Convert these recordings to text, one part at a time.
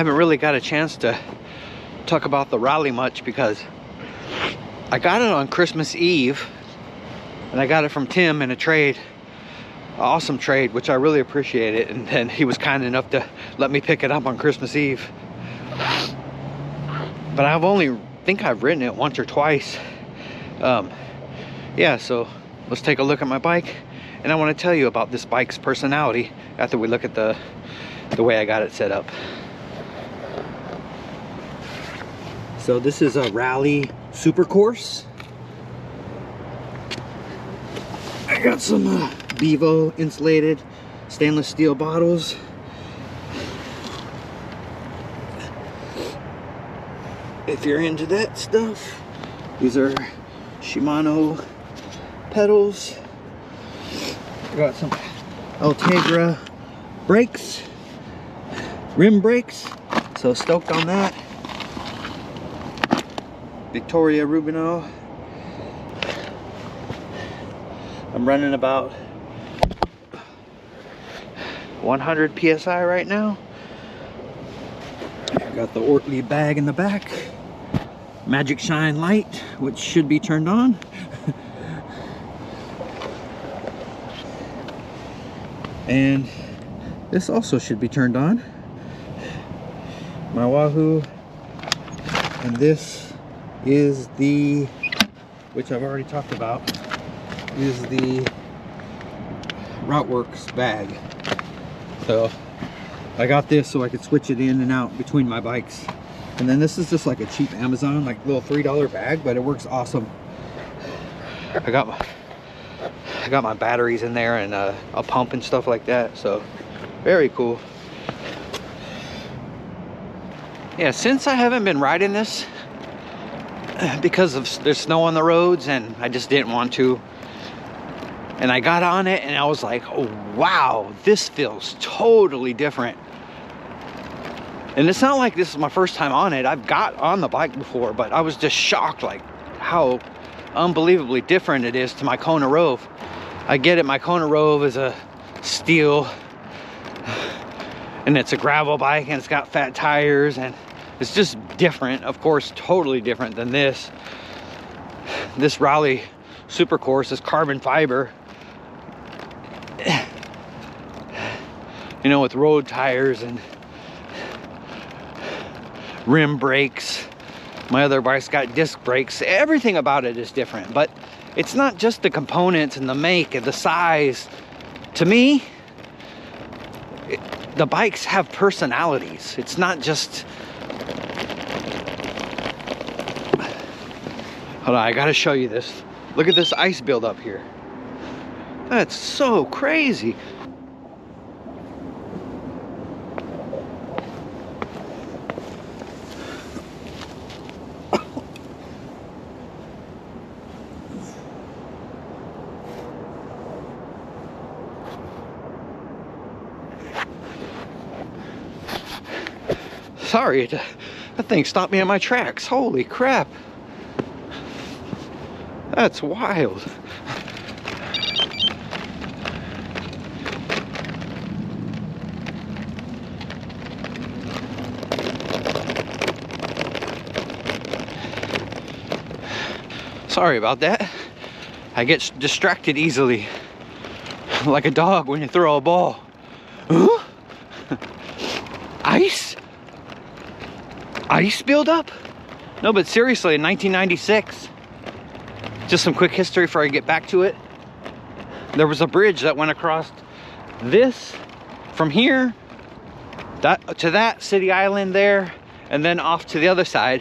haven't really got a chance to talk about the Raleigh much because I got it on Christmas Eve, and I got it from Tim in a trade, awesome trade, which I really appreciate it. And then he was kind enough to let me pick it up on Christmas Eve. But I've ridden it once or twice. Yeah, so let's take a look at my bike, and I want to tell you about this bike's personality after we look at the way I got it set up. So this is a Raleigh Super Course. I got some Bevo insulated stainless steel bottles. If you're into that stuff, these are Shimano pedals. I got some Ultegra brakes, rim brakes, so stoked on that. Victoria Rubino. I'm running about 100 psi right now. I got the Ortley bag in the back, Magic Shine light, which should be turned on. And this also should be turned on. My Wahoo. And this is the, which I've already talked about, is the Routeworks bag. So I got this so I could switch it in and out between my bikes. And then this is just like a cheap Amazon, like little $3 bag, but it works awesome. I got my batteries in there and a pump and stuff like that, so very cool. Yeah, since I haven't been riding this because there's snow on the roads and I just didn't want to, and I got on it and I was like, oh wow, this feels totally different. And it's not like this is my first time on it. I've got on the bike before, but I was just shocked like how unbelievably different it is to my Kona Rove. I get it, my Kona Rove is a steel and it's a gravel bike and it's got fat tires and it's just different, of course, totally different than this. This Raleigh Super Course is carbon fiber, you know, with road tires and rim brakes. My other bike's got disc brakes. Everything about it is different, but it's not just the components and the make and the size. To me, the bikes have personalities. It's not just, hold on, I gotta show you this. Look at this ice buildup here. That's so crazy. Sorry, that thing stopped me in my tracks. Holy crap. That's wild. Sorry about that. I get distracted easily, like a dog when you throw a ball. Huh? Ice? Ice buildup? No, but seriously, in 1996, just some quick history before I get back to it. There was a bridge that went across this from here to that city island there, and then off to the other side.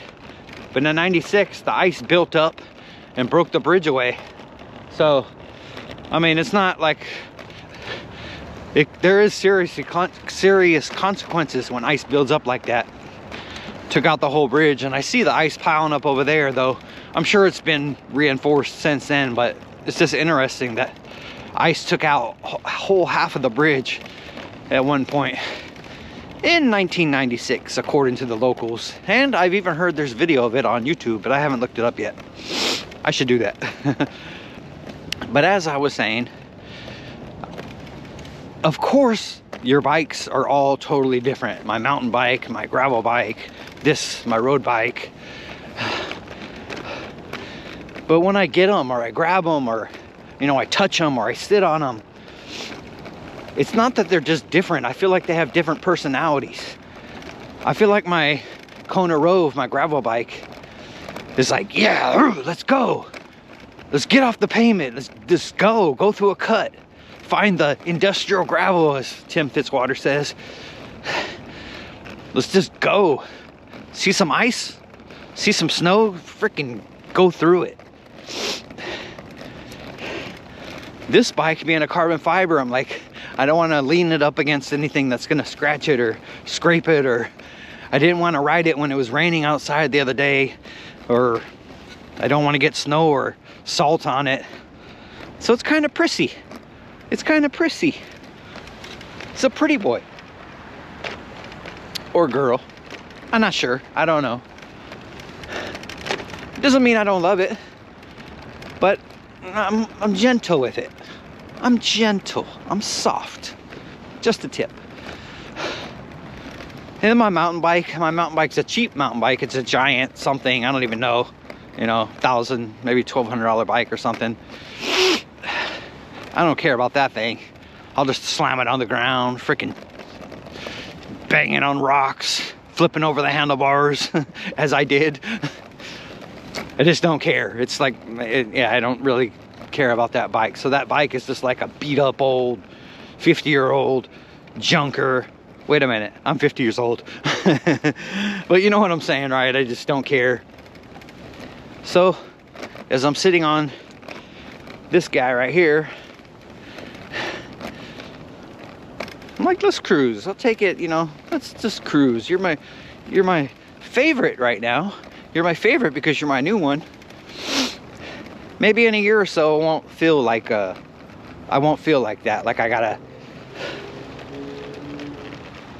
But in 96, the ice built up and broke the bridge away. So, I mean, it's not like there is serious consequences when ice builds up like that. Took out the whole bridge, and I see the ice piling up over there, though I'm sure it's been reinforced since then. But it's just interesting that ice took out a whole half of the bridge at one point in 1996, according to the locals. And I've even heard there's video of it on YouTube, but I haven't looked it up yet. I should do that. But as I was saying, of course your bikes are all totally different. My mountain bike, my gravel bike, this, my road bike. But when I get them, or I grab them, or, you know, I touch them, or I sit on them, it's not that they're just different. I feel like they have different personalities. I feel like my Kona Rove, my gravel bike, is like, yeah, let's go. Let's get off the pavement. Let's just go through a cut. Find the industrial gravel, as Tim Fitzwater says. Let's just go. See some ice, see some snow, freaking go through it. This bike being a carbon fiber, I'm like, I don't want to lean it up against anything that's going to scratch it or scrape it, or I didn't want to ride it when it was raining outside the other day, or I don't want to get snow or salt on it. So it's kind of prissy. It's kind of prissy. It's a pretty boy. Or girl. I'm not sure. I don't know. Doesn't mean I don't love it. But I'm gentle with it. I'm gentle. I'm soft. Just a tip. And my mountain bike's a cheap mountain bike. It's a giant something. I don't even know. You know, $1,000, maybe $1,200 bike or something. I don't care about that thing. I'll just slam it on the ground, freaking banging on rocks, flipping over the handlebars as I did. I just don't care. It's like, yeah, I don't really care about that bike. So that bike is just like a beat up old 50-year-old junker. Wait a minute, I'm 50 years old. But you know what I'm saying, right? I just don't care. So as I'm sitting on this guy right here, I'm like, let's cruise. I'll take it, you know, let's just cruise. You're my favorite right now. You're my favorite because you're my new one. Maybe in a year or so I won't feel like that. Like I gotta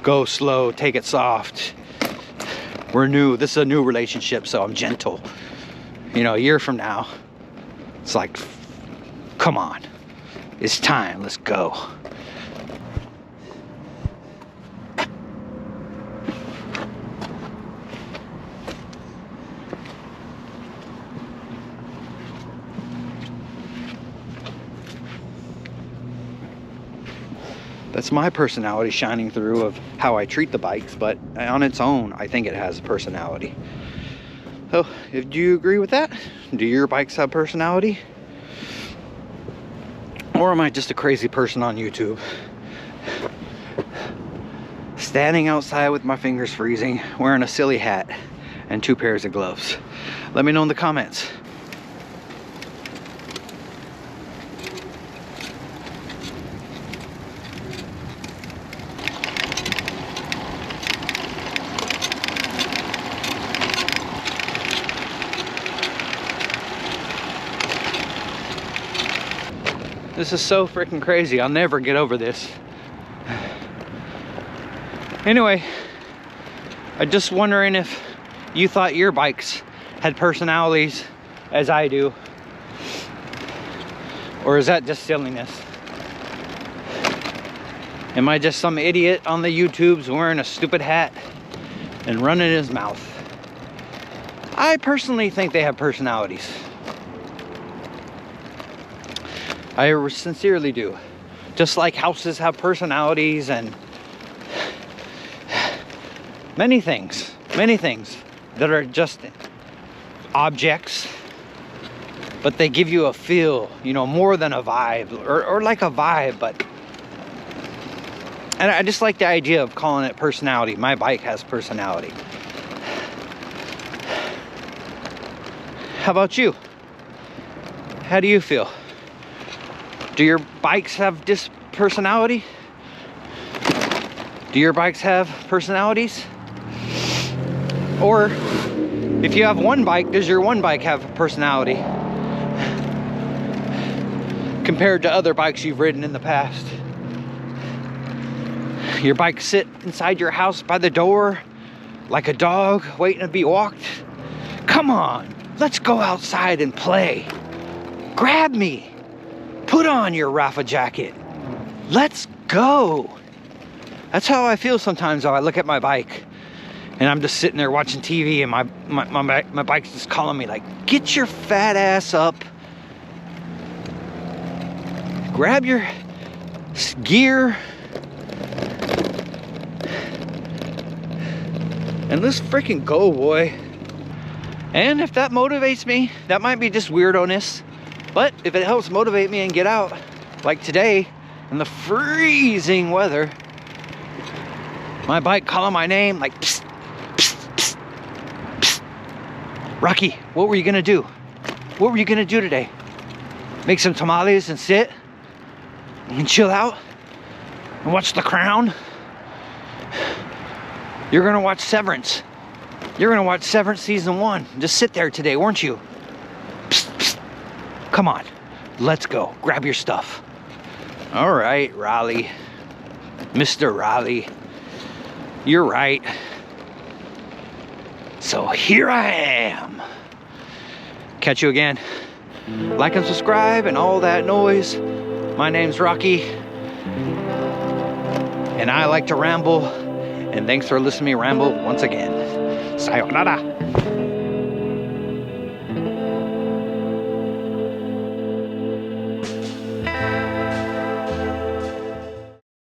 go slow, take it soft. We're new. This is a new relationship, so I'm gentle. You know, a year from now, it's like, come on. It's time. Let's go. That's my personality shining through of how I treat the bikes, but on its own, I think it has a personality. So, do you agree with that? Do your bikes have personality? Or am I just a crazy person on YouTube? Standing outside with my fingers freezing, wearing a silly hat, and 2 pairs of gloves. Let me know in the comments. This is so freaking crazy. I'll never get over this. Anyway, I'm just wondering if you thought your bikes had personalities as I do. Or is that just silliness? Am I just some idiot on the YouTubes wearing a stupid hat and running his mouth? I personally think they have personalities. I sincerely do. Just like houses have personalities and many things that are just objects, but they give you a feel, you know, more than a vibe, or like a vibe, but, and I just like the idea of calling it personality. My bike has personality. How about you? How do you feel? Do your bikes have personality? Do your bikes have personalities? Or if you have one bike, does your one bike have personality compared to other bikes you've ridden in the past? Your bike sit inside your house by the door like a dog waiting to be walked? Come on, let's go outside and play. Grab me. Put on your Rafa jacket. Let's go. That's how I feel sometimes though. I look at my bike and I'm just sitting there watching TV, and my bike's just calling me like, get your fat ass up, grab your gear, and let's freaking go, boy. And if that motivates me, that might be just weirdo-ness, but if it helps motivate me and get out, like today in the freezing weather, my bike calling my name like, psst, psst, psst, psst. Rocky, what were you gonna do? What were you gonna do today? Make some tamales and sit and chill out and watch The Crown? You're gonna watch Severance. You're gonna watch Severance season 1. Just sit there today, weren't you? Psst, psst. Come on, let's go. Grab your stuff. All right, Raleigh. Mr. Raleigh. You're right. So here I am. Catch you again. Like and subscribe and all that noise. My name's Rocky, and I like to ramble. And thanks for listening to me ramble once again. Sayonara.